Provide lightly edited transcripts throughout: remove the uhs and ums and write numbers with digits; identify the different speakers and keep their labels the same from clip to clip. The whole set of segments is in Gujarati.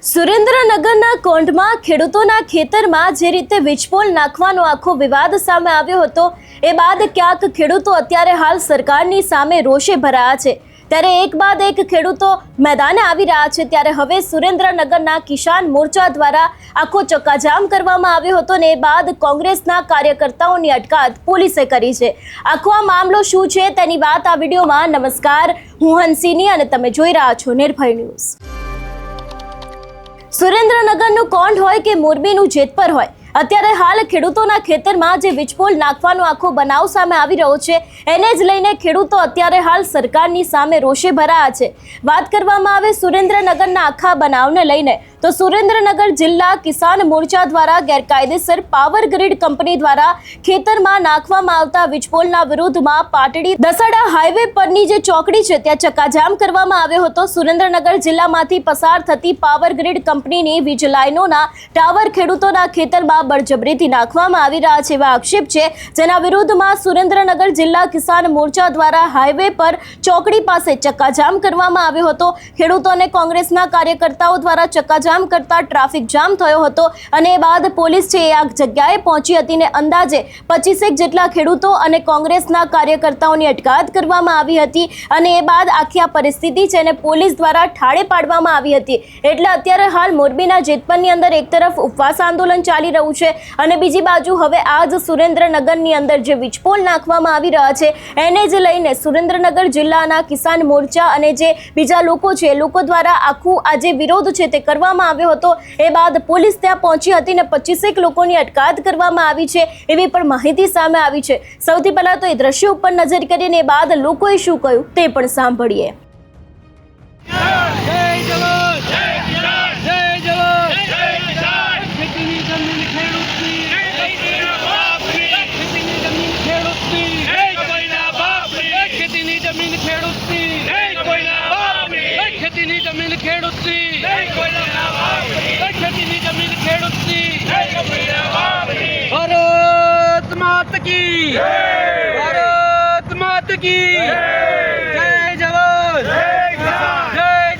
Speaker 1: સુરેન્દ્રનગરના કોંઢમાં ખેડૂતોના ખેતરમાં જે રીતે વીજપોલ નાખવાનો આખો વિવાદ સામે આવ્યો હતો એ બાદ ક્યાંક ખેડૂતો અત્યારે હાલ સરકારની સામે રોષે ભરાયા છે। ત્યારે એક બાદ એક ખેડૂતો મેદાને આવી રહ્યા છે। ત્યારે હવે સુરેન્દ્રનગરના કિસાન મોરચા દ્વારા આખો ચક્કાજામ કરવામાં આવ્યો હતો ને એ બાદ કોંગ્રેસના કાર્યકર્તાઓની અટકાયત પોલીસે કરી છે। આખો આ મામલો શું છે તેની વાત આ વિડીયોમાં। નમસ્કાર, હું હંસિની અને તમે જોઈ રહ્યા છો નિર્ભય ન્યૂઝ। સુરેન્દ્રનગરનું કોંઢ હોય કે મોરબીનું જેતપર હોય, અત્યારે હાલ ખેડૂતોના ખેતરમાં જે વીજપોલ નાખવાનો આખો બનાવ સામે આવી રહ્યો છે એને જ લઈને ખેડૂતો અત્યારે હાલ સરકારની સામે રોષે ભરાયા છે। વાત કરવામાં આવે સુરેન્દ્રનગરના આખા બનાવને લઈને તો સુરેન્દ્રનગર જિલ્લા કિસાન મોરચા દ્વારા ગેરકાયદેસર પાવર ગ્રીડ કંપની દ્વારા ખેતરમાં નાખવામાં આવતા વીજપોલના વિરોધમાં પાટડી દસાડા હાઈવે પરની જે ચોકડી છે ત્યાં ચક્કાજામ કરવામાં આવ્યો હતો। સુરેન્દ્રનગર જિલ્લામાંથી પસાર થતી પાવર ગ્રીડ કંપનીની વીજ લાઈનોના ટાવર ખેડૂતોના ખેતરમાં બળજબરીથી નાખવામાં આવી રહ્યા છે એવા આક્ષેપ છે, જેના વિરોધમાં સુરેન્દ્રનગર જિલ્લા કિસાન મોરચા દ્વારા હાઈવે પર ચોકડી પાસે ચક્કાજામ કરવામાં આવ્યો હતો। ખેડૂતો અને કોંગ્રેસના કાર્યકર્તાઓ દ્વારા ચક્કાજામ કરતા ટ્રાફિક જામ થયો હતો અને એ બાદ પોલીસ છે એ આ જગ્યાએ પહોંચી હતી ને અંદાજે 25 જેટલા ખેડૂતો અને કોંગ્રેસના કાર્યકર્તાઓની અટકાયત કરવામાં આવી હતી અને એ બાદ આખી આ પરિસ્થિતિ છે ને પોલીસ દ્વારા ઠાળે પાડવામાં આવી હતી। એટલે અત્યારે હાલ મોરબીના જેતપરની અંદર એક તરફ ઉપવાસ આંદોલન ચાલી રહ્યું છે અને બીજી બાજુ હવે આજ સુરેન્દ્રનગરની અંદર જે વીજપોલ નાખવામાં આવી રહ્યા છે એને જ લઈને સુરેન્દ્રનગર જિલ્લાના કિસાન મોરચા અને જે બીજા લોકો છે એ લોકો દ્વારા આખું આ જે વિરોધ છે તે કરવામાં આવ્યો હતો। એ બાદ પોલીસ ત્યાં પહોંચી હતી ને 25 લોકોની અટકાયત કરવામાં આવી છે એવી પણ માહિતી સામે આવી છે। સૌથી પહેલા તો એ દ્રશ્ય ઉપર નજર કરીને એ બાદ લોકોએ શું કહ્યું તે પણ સાંભળીએ।
Speaker 2: भारत माता की भारत माता की जय जवान जय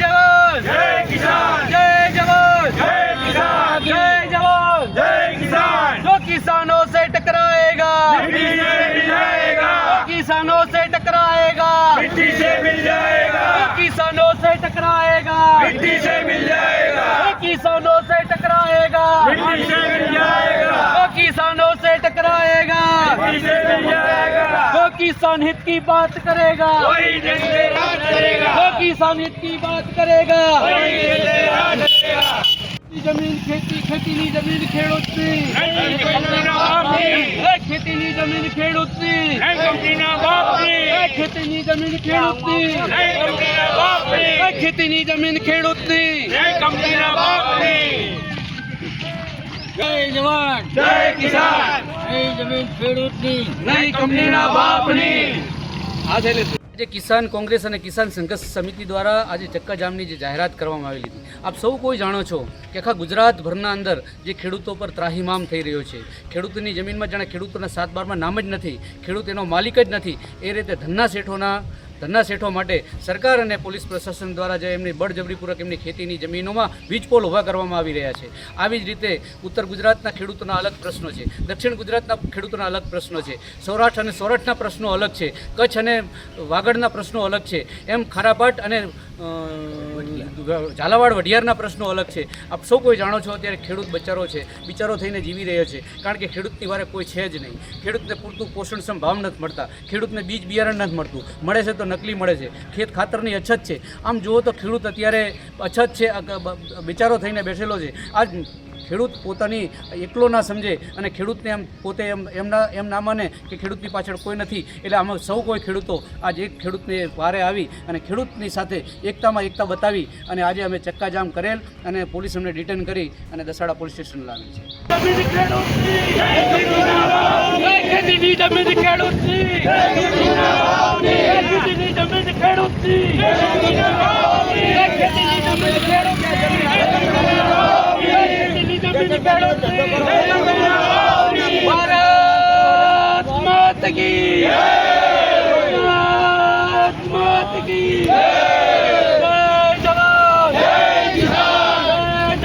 Speaker 2: जवान जय किसान जय जवान जय किसान जय जवान जय किसान। जो किसानों से टकराएगा मिट्टी से मिल जाएगा, किसानों से टकराएगा मिट्टी से मिल जाएगा, किसानों से टकराएगा मिट्टी से मिल जाएगा, किसानों से टकराएगा मिट्टी से मिल जाएगा, किसानों से टकराएगा मिट्टी से मिल जाएगा। वो किसान हित की बात करेगा वही देश में राज करेगा, वो किसान हित की बात करेगा वही देश में राज करेगा। जमीन खेती खेतीनी जमीन खेडूतनी ખેતીની જમીન ખેડૂતની ખેતીની જમીન ખેડૂતની ખેતીની જમીન ખેડૂતની જય જવાન જય કિસાન જય જમીન ખેડૂતની નહીં કંપનીના બાપની। આજે કિસાન કોંગ્રેસ અને કિસાન સંઘર્ષ સમિતિ દ્વારા આજે ચક્કાજામની જે જાહેરાત કરવામાં આવેલી હતી, આપ સૌ કોઈ જાણો છો કે આખા ગુજરાતભરના અંદર જે ખેડૂતો પર ત્રાહિમામ થઈ રહ્યો છે, ખેડૂતોની જમીનમાં જાણે ખેડૂતોના 7/12માં નામ જ નથી, ખેડૂત એનો માલિક જ નથી, એ રીતે ધનના શેઠો માટે સરકાર અને પોલીસ પ્રશાસન દ્વારા જે એમની બળજબરીપૂર્વક એમની ખેતીની જમીનોમાં વીજપોલ ઊભા કરવામાં આવી રહ્યા છે। આવી જ રીતે ઉત્તર ગુજરાતના ખેડૂતોના અલગ પ્રશ્નો છે, દક્ષિણ ગુજરાતના ખેડૂતોના અલગ પ્રશ્નો છે, સૌરાષ્ટ્ર અને સોરઠના પ્રશ્નો અલગ છે, કચ્છ અને વાગડના પ્રશ્નો અલગ છે, એમ ખારાપાટ અને ઝાલાવાડ વઢિયારના પ્રશ્નો અલગ છે। આપ સૌ કોઈ જાણો છો અત્યારે ખેડૂત બિચારો થઈને જીવી રહ્યો છે, કારણ કે ખેડૂતની વારે કોઈ છે જ નહીં। ખેડૂતને પૂરતું પોષણક્ષમ ભાવ નથી મળતા, ખેડૂતને બીજ બિયારણ નથી મળતું, મળે છે તો નકલી મળે છે, ખેત ખાતરની અછત છે। આમ જુઓ તો ખેડૂત અત્યારે અછત છે, બિચારો થઈને બેઠેલો છે। આજ ખેડૂત પોતાની એકલો ના સમજે અને ખેડૂતને એમ પોતે એમ ના માને કે ખેડૂતની પાછળ કોઈ નથી, એટલે આમાં સૌ કોઈ ખેડૂતો આજે એક ખેડૂતને વારે આવી અને ખેડૂતની સાથે એકતામાં એકતા બતાવી અને આજે અમે ચક્કાજામ કરેલ અને પોલીસ અમને ડિટેન કરી અને દસાડા પોલીસ સ્ટેશન લાવી છે। भारत माता की भारत माता की जय जवान जय किसान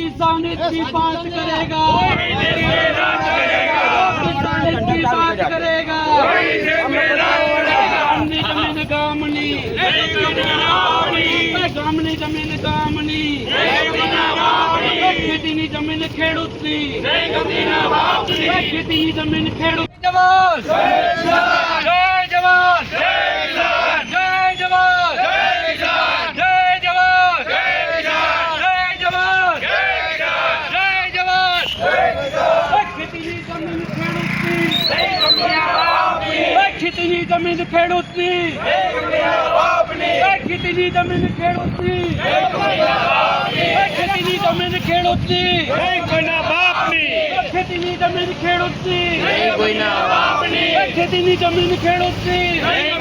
Speaker 2: किसान हित की बात करेगा, किसान हित की बात करेगा। गामनी जमीन गामनी, गामनी जमीन गामनी, ખેતીની જમીન ખેડૂતની, ખેતીની જમીન ખેડૂત. જવાન જય જવાન, જય જવાન, જય જવાન, જય જવાન, જય જવાન. ખેતીની જમીન ખેડૂતની, ખેતીની જમીન ખેડૂતની, ખેતીની જમીન ખેડૂતની, ખેતીની જમીન ખેડૂતની, કોઈના બાપની, ખેતીની જમીન ખેડૂતની, કોઈના બાપની, ખેતીની જમીન ખેડૂતની,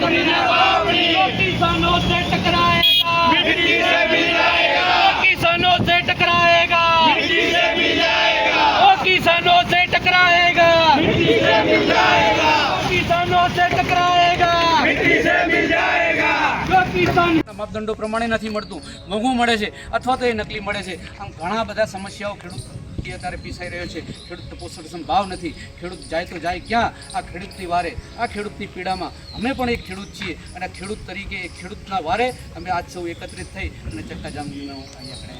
Speaker 2: કોઈના બાપની. કિસાનો से टकराएगा, मिट्टी से मिलाएगा, किसानों से टकराएगा, मिट्टी से मिलाएगा, किसानों से टकराएगा, मिट्टी से मिलाएगा, किसानों से टकराएगा, मिट्टी से मिलाएगा. जो किसान માપદંડો પ્રમાણે નથી મળતું, મોંઘું મળે છે અથવા તો એ નકલી મળે છે. આમ ઘણા બધા સમસ્યાઓ ખેડૂત અત્યારે પીસાઈ રહ્યો છે. ખેડૂત પોષણ ભાવ નથી, ખેડૂત જાય તો જાય ક્યાં? આ ખેડૂતની વારે, આ ખેડૂતની પીડામાં અમે પણ એક ખેડૂત છીએ અને આ ખેડૂત તરીકે એક ખેડૂતના વારે અમે આજ સૌ એકત્રિત થઈ અને ચક્કાજામનો અહીંયા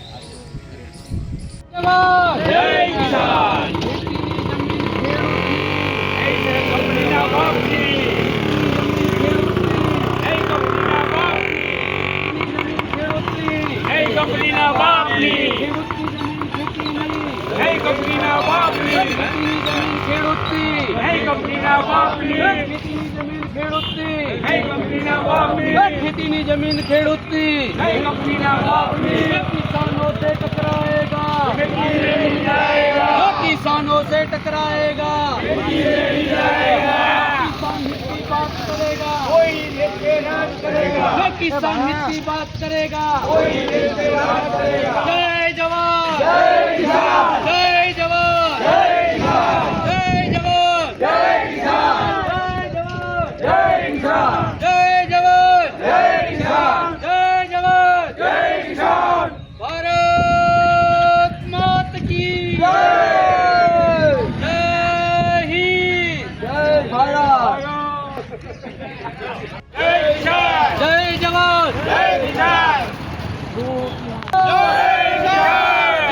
Speaker 2: કંપનીના બાપની કંપનીના બાપની ખેડૂતની કંપનીના બાપની ખેડૂતની કંપનીના બાપની ખેતીની જમીન ખેડૂતની કંપનીના બાપની. કિસાનો से टकराएगा, किसानो से टकराएगा, किसान हित की बात करेगा, कोई राज करेगा, किसान हित की बात करेगा, कोई राज करेगा. जय जवान, जय किसान, जय जवान, जय किसान, जय जवान, जय किसान, जय जवान, जय किसान, जय जवान, जय जवान, जय किसान. भारत माता की जय, जय हिंद, जय भारत, जय किसान, जय जवान, जय किसान,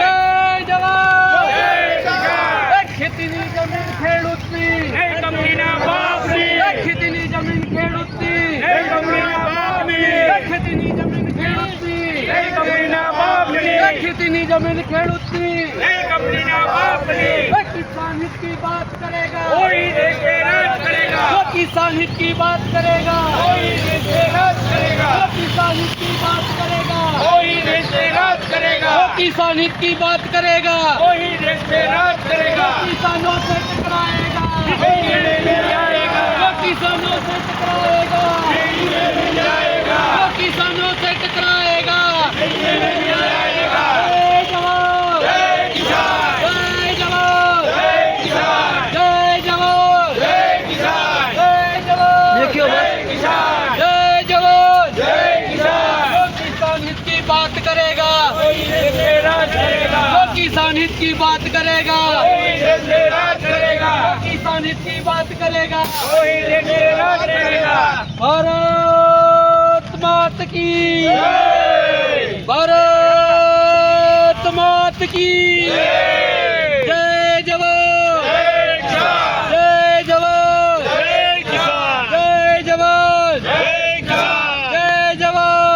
Speaker 2: जय जवान, जय किसान. ખેતીની જમીન ખેડૂતની, કંપનીના બાપની, ખેતીની જમીન ખેડૂતની, કંપનીના બાપની, ખેતીની જમીન ખેડૂતની, કંપનીના બાપની, ખેતીની જમીન ખેડૂતની, કંપનીના બાપની. કિसान हित की बात करेगा, कोई देश पे राज करेगा, किसान हित की बात करेगा, कोई देश पे राज करेगा, किसान हित की बात करेगा, कोई देश पे राज करेगा, किसान हित की बात करेगा, कोई देश पे राज करेगा. किसानों से टकराएगा, किसानों से टकराएगा, किसानों से टकराएगा. जय जवान, जय किसान, जय जवान, जय किसान, जय जवान, जय किसान, जय जवान, देखियो जय किसान, जय जवान, जय किसान. किसान हित की बात करेगा, कोई देश पे राज करेगा, किसान हित की बात करेगा, कोई देश पे राज करेगा, किसान हित की बात करेगा, कोई देश पे राज करेगा. भारत माता की जय, भारत माता की जय, जय जवान, जय किसान, जय जवान, जय किसान, जय जवान, जय किसान, जय जवान.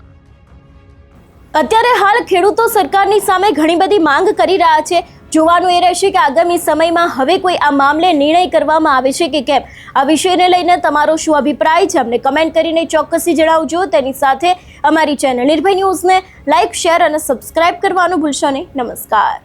Speaker 1: અત્યારે હાલ ખેડૂતો સરકારની સામે ઘણી બધી માંગ કરી રહ્યા છે. જોવાનું એ રહેશે કે આગામી સમયમાં હવે કોઈ આ મામલે નિર્ણય કરવામાં આવે છે કે કેમ. આ વિષયને લઈને તમારો શું અભિપ્રાય છે અમને કમેન્ટ કરીને ચોક્કસથી જણાવજો. તેની સાથે અમારી ચેનલ નિર્ભય ન્યૂઝને લાઇક, શેર અને સબસ્ક્રાઇબ કરવાનું ભૂલશો નહીં. નમસ્કાર.